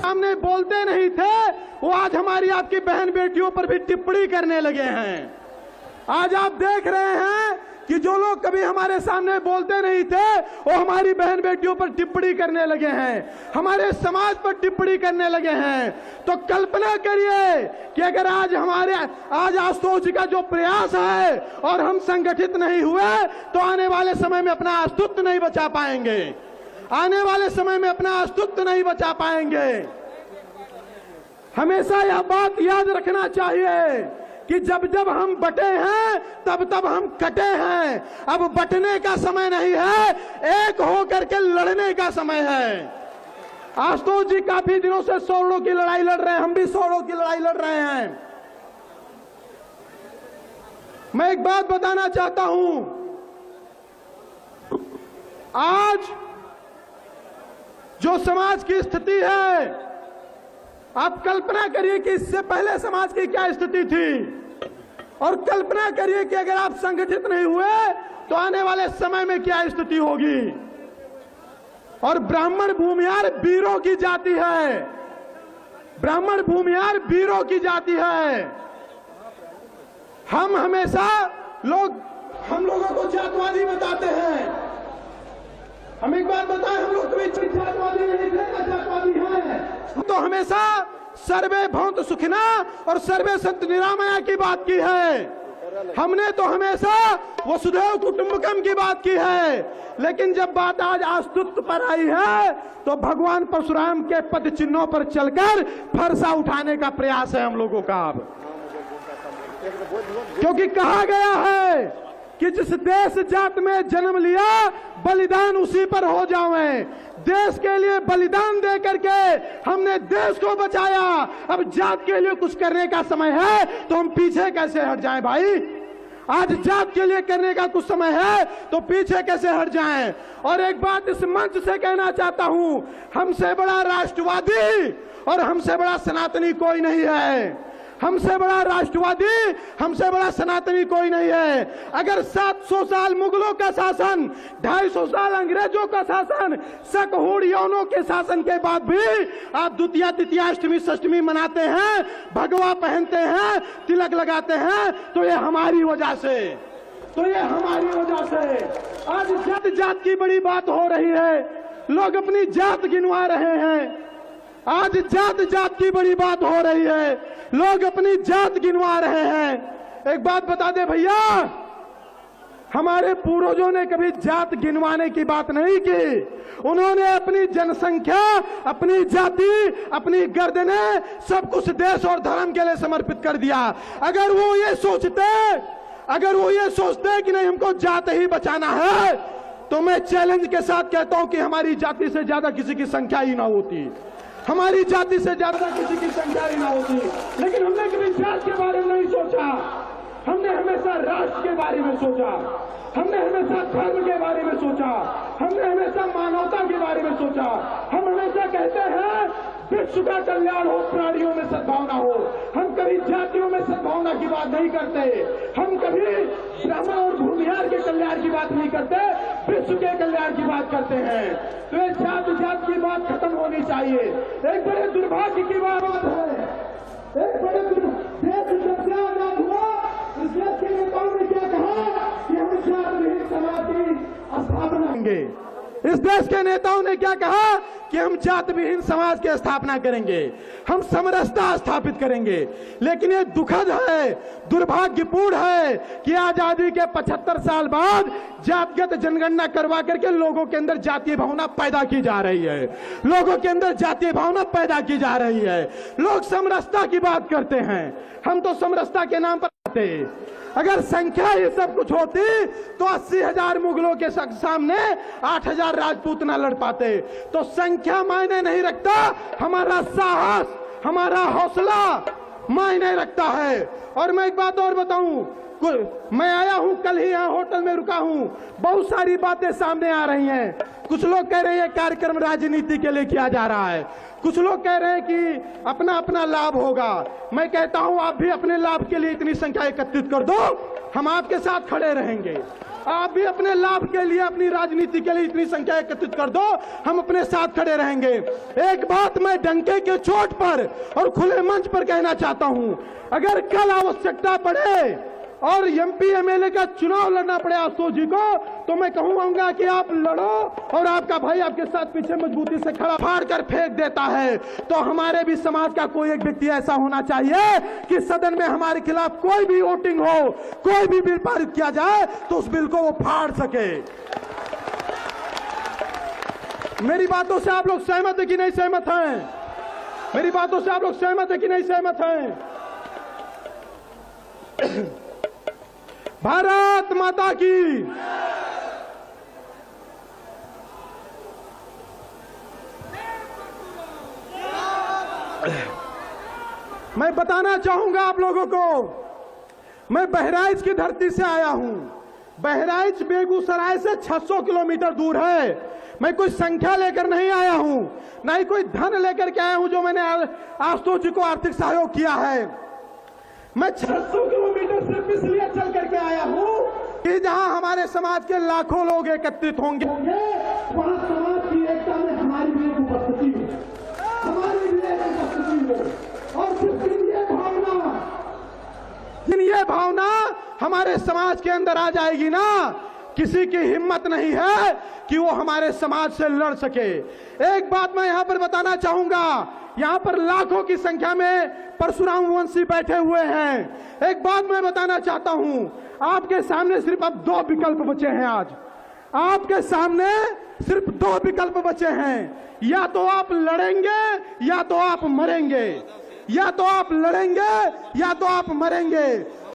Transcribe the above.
सामने बोलते नहीं थे वो आज हमारी आपकी बहन बेटियों पर भी टिप्पणी करने लगे हैं। आज आप देख रहे हैं कि जो लोग कभी हमारे सामने बोलते नहीं थे वो हमारी बहन बेटियों पर टिप्पणी करने लगे हैं, हमारे समाज पर टिप्पणी करने लगे हैं। तो कल्पना करिए कि अगर आज आशुतोष जी का जो प्रयास है और हम संगठित नहीं हुए तो आने वाले समय में अपना अस्तित्व नहीं बचा पाएंगे, आने वाले समय में अपना अस्तित्व नहीं बचा पाएंगे। हमेशा यह बात याद रखना चाहिए कि जब जब हम बटे हैं तब तब हम कटे हैं। अब बटने का समय नहीं है, एक होकर के लड़ने का समय है। आशुतोष जी काफी दिनों से सौरों की लड़ाई लड़ रहे हैं, हम भी सौरों की लड़ाई लड़ रहे हैं। मैं एक बात बताना चाहता हूं, आज जो समाज की स्थिति है, आप कल्पना करिए कि इससे पहले समाज की क्या स्थिति थी, और कल्पना करिए कि अगर आप संगठित नहीं हुए तो आने वाले समय में क्या स्थिति होगी। और ब्राह्मण भूमिहार वीरों की जाति है, ब्राह्मण भूमिहार वीरों की जाति है। हम हमेशा हम लोगों को जातवादी बताते हैं। हम एक बात बताएं, हम लोग कभी जातवादी नहीं थे, जातवादी हैं। तो हमेशा सर्वे भवन्तु सुखिना और सर्वे सन्तु निरामया की बात की है। हमने तो हमेशा वसुधैव कुटुंबकम की बात की है। लेकिन जब बात आज अस्तित्व पर आई है तो भगवान परशुराम के पद चिन्हों पर चलकर फरसा उठाने का प्रयास है हम लोगों का। अब क्योंकि कहा गया है कि जिस देश जात में जन्म लिया बलिदान उसी पर हो जावे। देश के लिए बलिदान दे करके हमने देश को बचाया, अब जात के लिए कुछ करने का समय है तो हम पीछे कैसे हट जाएं भाई। आज जात के लिए करने का कुछ समय है तो पीछे कैसे हट जाएं। और एक बात इस मंच से कहना चाहता हूं, हमसे बड़ा राष्ट्रवादी और हमसे बड़ा सनातनी कोई नहीं है। हमसे बड़ा राष्ट्रवादी, हमसे बड़ा सनातनी कोई नहीं है। अगर 700 साल मुगलों का शासन, 250 साल अंग्रेजों का शासन, शकहूड़ यवनों के शासन के बाद भी आप द्वितीया तृतीया अष्टमी षष्टमी मनाते हैं, भगवा पहनते हैं, तिलक लगाते हैं, तो ये हमारी वजह से, तो ये हमारी वजह से। आज जात की बड़ी बात हो रही है, लोग अपनी जात गिनवा रहे हैं। आज जात की बड़ी बात हो रही है, लोग अपनी जात गिनवा रहे हैं। एक बात बता दे भैया, हमारे पूर्वजों ने कभी जात गिनवाने की बात नहीं की। उन्होंने अपनी जनसंख्या, अपनी जाति, अपनी गर्दने सब कुछ देश और धर्म के लिए समर्पित कर दिया। अगर वो ये सोचते कि नहीं हमको जात ही बचाना है तो मैं चैलेंज के साथ कहता हूं कि हमारी जाति से ज्यादा किसी की संख्या ही ना होती, हमारी जाति से ज्यादा किसी की संख्या ही ना होती। लेकिन हमने कभी जात के बारे में नहीं सोचा, हमने हमेशा राष्ट्र के बारे में सोचा, हमने हमेशा धर्म के बारे में सोचा, हमने हमेशा मानवता के बारे में सोचा। हम हमेशा कहते हैं विश्व का कल्याण हो, प्राणियों में सद्भावना हो। हम कभी जातियों में सद्भावना की बात नहीं करते, हम कभी ब्राह्मण और भूमिहार के कल्याण की बात नहीं करते, विश्व के कल्याण की बात करते हैं। तो ये जात की बात खत्म होनी चाहिए। एक बड़े दुर्भाग्य की बात है, एक बड़े देश जब से आजाद हुआ इस देश के नेताओं ने क्या कहा कि हम जात-विहीन समाज की स्थापना करेंगे। इस देश के नेताओं ने क्या कहा कि हम जात विहीन समाज की स्थापना करेंगे, हम समरसता स्थापित करेंगे। लेकिन ये दुखद है, दुर्भाग्यपूर्ण है कि आजादी के 75 साल बाद जातिगत जनगणना करवा करके लोगों के अंदर जातीय भावना पैदा की जा रही है, लोगों के अंदर जातीय भावना पैदा की जा रही है। लोग समरसता की बात करते हैं, हम तो समरसता के नाम पर आते। अगर संख्या ही सब कुछ होती तो 80,000 मुगलों के सामने 8,000 राजपूत ना लड़ पाते। तो संख्या मायने नहीं रखता, हमारा साहस, हमारा हौसला मायने रखता है। और मैं एक बात और बताऊं, मैं आया हूं, कल ही यहाँ होटल में रुका हूं, बहुत सारी बातें सामने आ रही हैं। कुछ लोग कह रहे हैं कार्यक्रम राजनीति के लिए किया जा रहा है, कुछ लोग कह रहे हैं कि अपना अपना लाभ होगा। मैं कहता हूं आप भी अपने लाभ के लिए इतनी संख्या एकत्रित कर दो, हम आपके साथ खड़े रहेंगे। आप भी अपने लाभ के लिए, अपनी राजनीति के लिए इतनी संख्या एकत्रित कर दो, हम अपने साथ खड़े रहेंगे। एक बात मैं डंके के चोट पर और खुले मंच पर कहना चाहता हूं, अगर कल आवश्यकता पड़े और एमपी एमएलए का चुनाव लड़ना पड़े आशुतोष जी को, तो मैं कहूंगा कि आप लड़ो और आपका भाई आपके साथ पीछे मजबूती से खड़ा फाड़ कर फेंक देता है। तो हमारे भी समाज का कोई एक व्यक्ति ऐसा होना चाहिए कि सदन में हमारे खिलाफ कोई भी वोटिंग हो, कोई भी बिल पारित किया जाए तो उस बिल को वो फाड़ सके। मेरी बातों से आप लोग सहमत है कि नहीं सहमत हैं? मेरी बातों से आप लोग सहमत है कि नहीं सहमत हैं? भारत माता की। मैं बताना चाहूंगा आप लोगों को, मैं बहराइच की धरती से आया हूं। बहराइच बेगूसराय से 600 किलोमीटर दूर है। मैं कोई संख्या लेकर नहीं आया हूं, ना ही कोई धन लेकर के आया हूं जो मैंने आशुतोष जी को आर्थिक सहयोग किया है। मैं 600 किलोमीटर सिर्फ इसलिए चल करके आया हूं कि जहां हमारे समाज के लाखों लोग एकत्रित होंगे, वहां समाज की एकता में हमारी भी उपस्थिति हो, हमारी भी उपस्थिति हो। और सिर्फ ये भावना हमारे समाज के अंदर आ जाएगी ना, किसी की हिम्मत नहीं है कि वो हमारे समाज से लड़ सके। एक बात मैं यहां पर बताना चाहूंगा, यहां पर लाखों की संख्या में परशुराम वंशी बैठे हुए हैं। एक बात मैं बताना चाहता हूं, आपके सामने सिर्फ अब 2 विकल्प बचे हैं। आज आपके सामने सिर्फ 2 विकल्प बचे हैं, या तो आप लड़ेंगे या तो आप मरेंगे, या तो आप लड़ेंगे या तो आप मरेंगे।